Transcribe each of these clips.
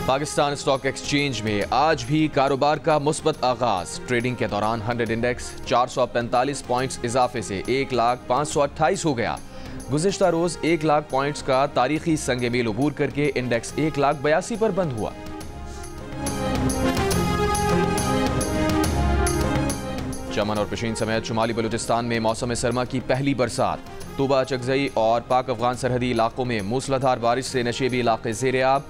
Pakistan stock exchange में आज भी कारोबार का मुस्बत आगाज। ट्रेडिंग के दौरान 100 इंडेक्स 445 पॉइंट्स इजाफे से 1,528,000 हो गया। गुज़िश्ता रोज 1 लाख पॉइंट्स का तारीखी संग मील अबूर करके इंडेक्स 1,82,000 पर बंद हुआ। चमन और पिशीन समेत शुमाली बलूचिस्तान में मौसम सरमा की पहली बरसात। तूबा, चकजई और पाक अफगान सरहदी इलाकों में मूसलाधार बारिश से नशेबी इलाके ज़ेर-ए-आब।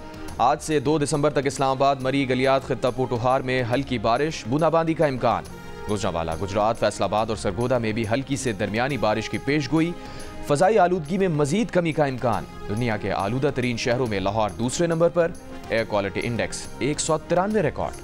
आज से 2 दिसंबर तक इस्लामाबाद, मरी, गलियात, खित्ता पोटोहार में हल्की बारिश, बूंदाबांदी का इम्कान। गुजरांवाला, गुजरात, फैसलाबाद और सरगोदा में भी हल्की से दरमियानी बारिश की पेशगोई। फ़ज़ाई आलूदगी में मजीद कमी का इम्कान। दुनिया के आलूदा तरीन शहरों में लाहौर दूसरे नंबर पर। Air quality index 193 record.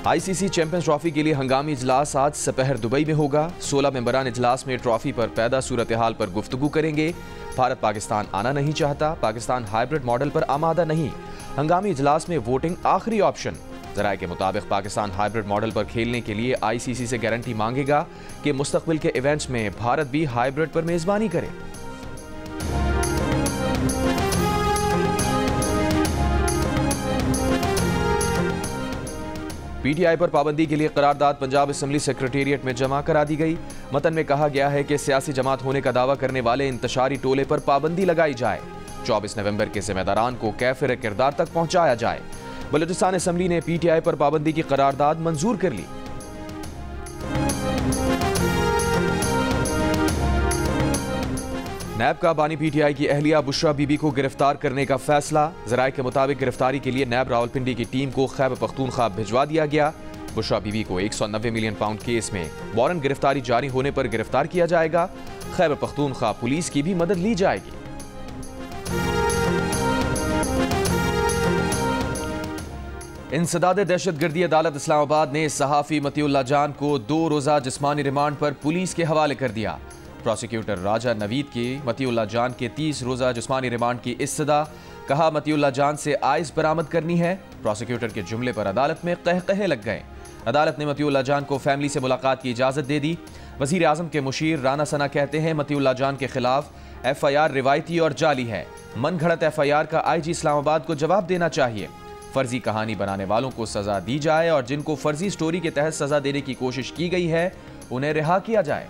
ICC champions trophy के लिए हंगामी इजलास आज सपहर दुबई में होगा। 16 मेंबरान इजलास में ट्रॉफी पर पैदा सूरत हाल पर गुफ्तगू करेंगे। भारत पाकिस्तान आना नहीं चाहता, पाकिस्तान हाइब्रिड मॉडल पर आमादा नहीं। हंगामी इजलास में वोटिंग आखिरी ऑप्शन। ज़राए के मुताबिक पाकिस्तान हाइब्रिड मॉडल पर खेलने के लिए आईसीसी से गारंटी मांगेगा कि मुस्तकबिल के इवेंट्स में भारत भी हाइब्रिड पर मेजबानी करे। पीटीआई पर पाबंदी के लिए करारदाद पंजाब असेंबली सेक्रेटेरिएट में जमा करा दी गई। मतन में कहा गया है कि सियासी जमात होने का दावा करने वाले इंतशारी टोले पर पाबंदी लगाई जाए। 24 नवंबर के जिम्मेदारान को कैफिर किरदार तक पहुंचाया जाए। बलूचिस्तान असेंबली ने पीटीआई पर पाबंदी की करारदाद मंजूर कर ली। नैब का बानी पीटीआई की अहलिया बुशरा बीबी को गिरफ्तार करने का फैसला। ज़राए के मुताबिक गिरफ्तारी के लिए नैब रावलपिंडी की टीम को खैबर पख्तूनख्वा भिजवा दिया गया। बुशरा बीबी को 190 मिलियन पाउंड केस में वारंट गिरफ्तारी जारी होने पर गिरफ्तार किया जाएगा। खैबर पख्तूनख्वा पुलिस की भी मदद ली जाएगी। इंसदाद दहशतगर्दी अदालत इस्लामाबाद ने सहाफ़ी मतीउल्लाह जान को 2 रोज़ा जिस्मानी रिमांड पर पुलिस के हवाले कर दिया। प्रोसिक्यूटर राजा नवीद की मतीउल्लाह जान के 30 रोज़ा जिस्मानी रिमांड की इस्तदा। कहा मतीउल्लाह जान से आइस बरामद करनी है। प्रोसिक्यूटर के जुमले पर अदालत में कहकहे लग गए। अदालत ने मतीउल्लाह जान को फैमिली से मुलाकात की इजाज़त दे दी। वज़ीर आज़म के मुशीर राना सना कहते हैं मतीउल्लाह जान के खिलाफ FIR रिवायती और जाली है। मन घड़त FIR का IG इस्लामाबाद को जवाब देना चाहिए। फर्जी कहानी बनाने वालों को सजा दी जाए और जिनको फर्जी स्टोरी के तहत सजा देने की कोशिश की गई है उन्हें रिहा किया जाए।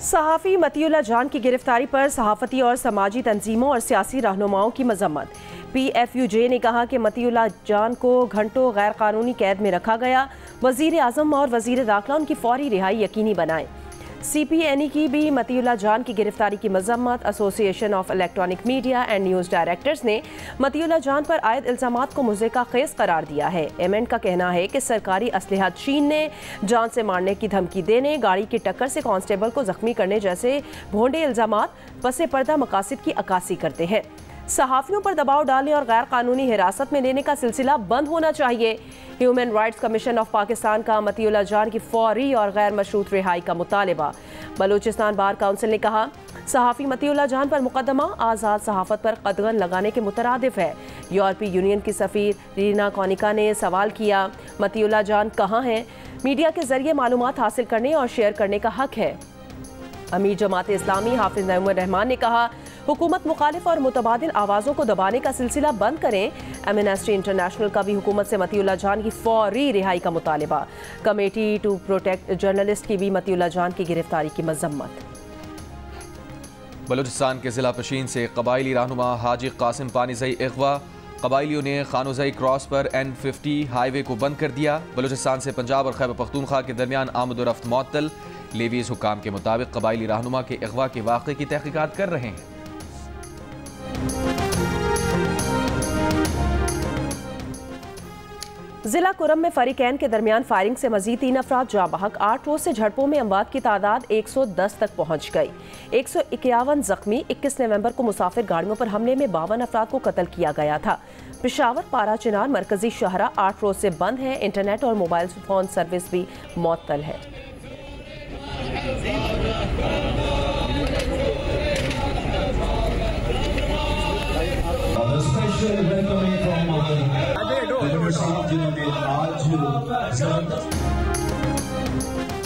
सहाफ़ी मतीउल्लाह जान की गिरफ्तारी पर सहाफ़ती और समाजी तंजीमों और सियासी रहनुमाओं की मजम्मत। PFUJ ने कहा कि मतीउल्लाह जान को घंटों गैर कानूनी कैद में रखा गया। वज़ीर आज़म और वज़ीर दाखिला उनकी फौरी रिहाई यकीनी बनाएं। CPNE की भी मतीउल्लाह जान की गिरफ्तारी की मजम्मत। Association of electronic media and news directors ने मतीउल्लाह जान पर आयद इल्ज़ामात को मुज़्ज़िका खेज़ करार दिया है। MN का कहना है कि सरकारी असलहा छीनने, जान से मारने की धमकी देने, गाड़ी की टक्कर से कांस्टेबल को जख्मी करने जैसे भोंडे इल्ज़ामात पसे पर्दा मकासिद की अक्कासी करते हैं। सहाफ़ियों पर दबाव डालने और गैर कानूनी हिरासत में लेने का सिलसिला बंद होना चाहिए। Human rights commission of Pakistan का मतीउल्लाह जान की फौरी और गैर मशरूत रिहाई का मुतालबा। बलूचिस्तान बार काउंसिल ने कहा सहाफ़ी मतीउल्लाह जान पर मुकदमा आज़ाद सहाफ़त पर कदगन लगाने के मुतरादिफ है। यूरोपीय यूनियन की सफ़ीर रीना कोनिका ने सवाल किया मतीउल्लाह जान कहाँ हैं? मीडिया के जरिए मालूमात हासिल करने और शेयर करने का हक है। अमीर जमात इस्लामी हाफिज नईमुर रहमान ने कहा हुकूमत मुखालिफ और मुतबादिल आवाज़ों को दबाने का सिलसिला बंद करें। एमनेस्टी इंटरनेशनल का भी हुकूमत से मतीउल्लाह जान की फौरी रिहाई का मुतालिबा। कमेटी टू प्रोटेक्ट जर्नलिस्ट की भी मतीउल्लाह जान की गिरफ्तारी की मजम्मत। बलूचिस्तान के जिला पशीन से कबायली रहनुमा हाजी कासिम पानीज़ई अगवा। कबायलियों ने खानोज़ई क्रॉस पर N50 हाईवे को बंद कर दिया। बलूचिस्तान से पंजाब और खैबर पख्तूनख्वा के दरमियान आमद-ओ-रफ्त मुअत्तल। लेवीज़ हुकाम के मुताबिक कबायली रहनुमा के अगवा के वाक़े की तहकीकात कर रहे हैं। जिला कुरम में फरीकैन के दरमियान फायरिंग से मजीद 3 अफराद जाँ बहक। 8 रोज से झड़पों में अमवात की तादाद 110 तक पहुँच गई। 151 जख्मी। 21 नवंबर को मुसाफिर गाड़ियों पर हमले में 52 अफराद को कत्ल किया गया था। पेशावर, पारा चिनार मरकजी शहरा 8 रोज से बंद है। इंटरनेट और मोबाइल फोन सर्विस भी मुअत्तल है। जिन्होंने आज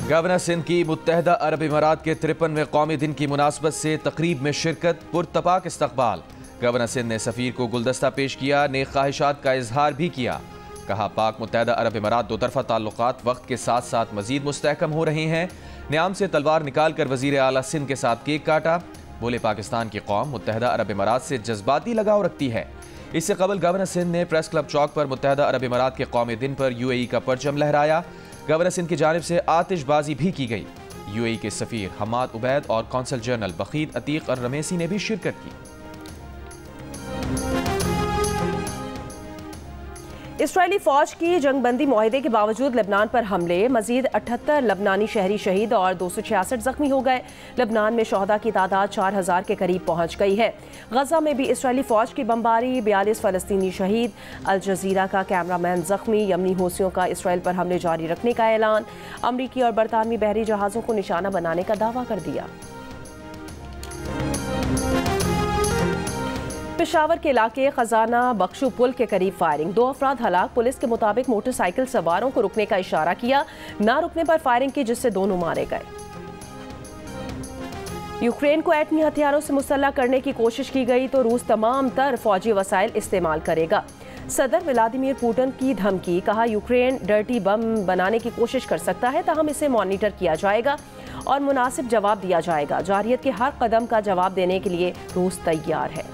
गवर्नर सिंध की मुत्तहदा अरब इमारात के 53वें कौमी दिन की मुनासबत से तकरीब में शिरकत, पुरतपाक इस्तकबाल। गवर्नर सिंध ने सफीर को गुलदस्ता पेश किया, नेक ख्वाहिशात का इजहार भी किया। कहा पाक मुत्तहदा अरब इमारात दो तरफा ताल्लुकात वक्त के साथ साथ मजीद मुस्तहकम हो रहे हैं। न्याम से तलवार निकाल कर वजीर आला सिंध के साथ केक काटा। बोले पाकिस्तान की कौम मुत्तहदा अरब इमारात से जज्बाती लगाव रखती है। इससे कबल गवर्नर सिंध ने प्रेस क्लब चौक पर मुत्तहदा अरब इमारात के कौमी दिन पर UAE का परचम लहराया। गवर्नर सिंध की जानिब से आतिशबाजी भी की गई। UAE के सफीर हमाद उबैद और कौंसल जनरल बखीत अतीक और रमेसी ने भी शिरकत की। इसराइली फौज की जंगबंदी मुआहदे के बावजूद लेबनान पर हमले, मजीद 78 लबनानी शहरी शहीद और 266 जख्मी हो गए। लेबनान में शहदा की तादाद 4000 के करीब पहुंच गई है। गजा में भी इसराइली फौज की बमबारी, 42 फलस्तीनी शहीद। अल जजीरा का कैमरामैन जख्मी। यमनी हूसियों का इसराइल पर हमले जारी रखने का ऐलान। अमरीकी और बरतानवी बहरी जहाज़ों को निशाना बनाने का दावा कर दिया। पेशावर के इलाके खजाना बख्शू पुल के करीब फायरिंग, 2 अफराद हलाक। पुलिस के मुताबिक मोटरसाइकिल सवारों को रुकने का इशारा किया, ना रुकने पर फायरिंग की, जिससे दोनों मारे गए। यूक्रेन को एटमी हथियारों से मुसल्लह करने की कोशिश की गई तो रूस तमाम तर फौजी वसाइल इस्तेमाल करेगा। सदर व्लादिमीर पुतिन की धमकी, कहा यूक्रेन डर्टी बम बनाने की कोशिश कर सकता है, ताहम इसे मॉनिटर किया जाएगा और मुनासिब जवाब दिया जाएगा। जारियत के हर कदम का जवाब देने के लिए रूस तैयार है।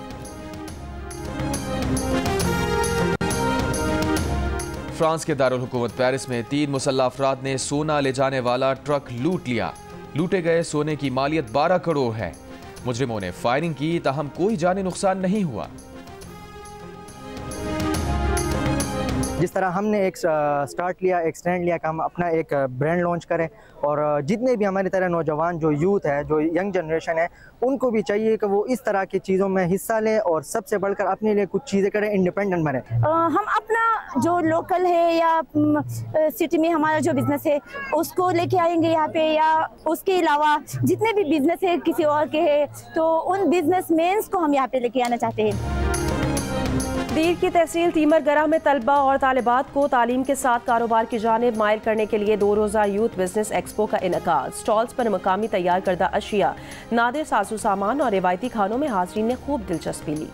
फ्रांस के दारुल हुकूमत पेरिस में 3 मुसल्लह अफराद ने सोना ले जाने वाला ट्रक लूट लिया। लूटे गए सोने की मालियत 12 करोड़ है। मुजरिमों ने फायरिंग की, ताहम कोई जानी नुकसान नहीं हुआ। जिस तरह हमने एक स्टार्ट लिया, एक स्टैंड लिया कि हम अपना एक ब्रांड लॉन्च करें और जितने भी हमारी तरह नौजवान जो यूथ है, जो यंग जनरेशन है, उनको भी चाहिए कि वो इस तरह की चीज़ों में हिस्सा लें और सबसे बढ़कर अपने लिए कुछ चीज़ें करें, इंडिपेंडेंट बने। हम अपना जो लोकल है या सिटी में हमारा जो बिजनेस है उसको लेके आएंगे यहाँ पे, या उसके अलावा जितने भी बिजनेस है किसी और के है तो उन बिजनेसमैन्स को हम यहाँ पे लेके आना चाहते हैं। दीर की तहसील तीमरगरा में तलबा और तालिबात को तालीम के साथ कारोबार की जानिब माइल करने के लिए 2 रोज़ा यूथ बिजनेस एक्सपो का इनकाद। स्टॉल्स पर मकामी तैयार करदा अशिया, नादिर साजो सामान और रिवायती खानों में हाज़रीन ने खूब दिलचस्पी ली।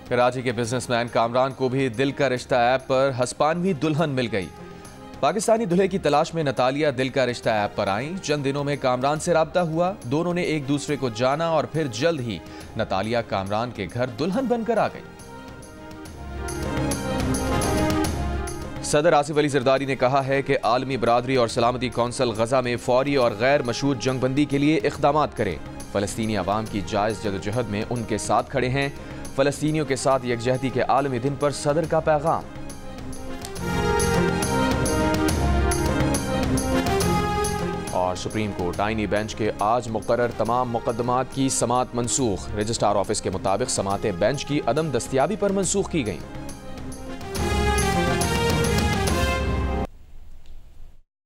कराची के बिजनेसमैन कामरान को भी दिल का रिश्ता ऐप पर हस्पानवी दुल्हन मिल गई। पाकिस्तानी दुल्हे की तलाश में नतालिया दिल का रिश्ता ऐप पर आईं। चंद दिनों में कामरान से राब्ता हुआ, दोनों ने एक दूसरे को जाना और फिर जल्द ही नतालिया कामरान के घर दुल्हन बनकर आ गई। सदर आसिफ अली जरदारी ने कहा है कि आलमी बरादरी और सलामती कौंसिल गजा में फौरी और गैर मशरूत जंगबंदी के लिए इक़दामात करे। फलस्तीनी अवाम की जायज़ जदोजहद में उनके साथ खड़े हैं। फलस्तीनियों के साथ यकजहती के आलमी दिन पर सदर का पैगाम। और सुप्रीम कोर्ट आईनी बेंच के आज मुकर्रर तमाम मुकदमात की समाअत मनसूख। रजिस्ट्रार ऑफिस के मुताबिक समाअतें बेंच की अदम दस्तियाबी पर मनसूख की गईं।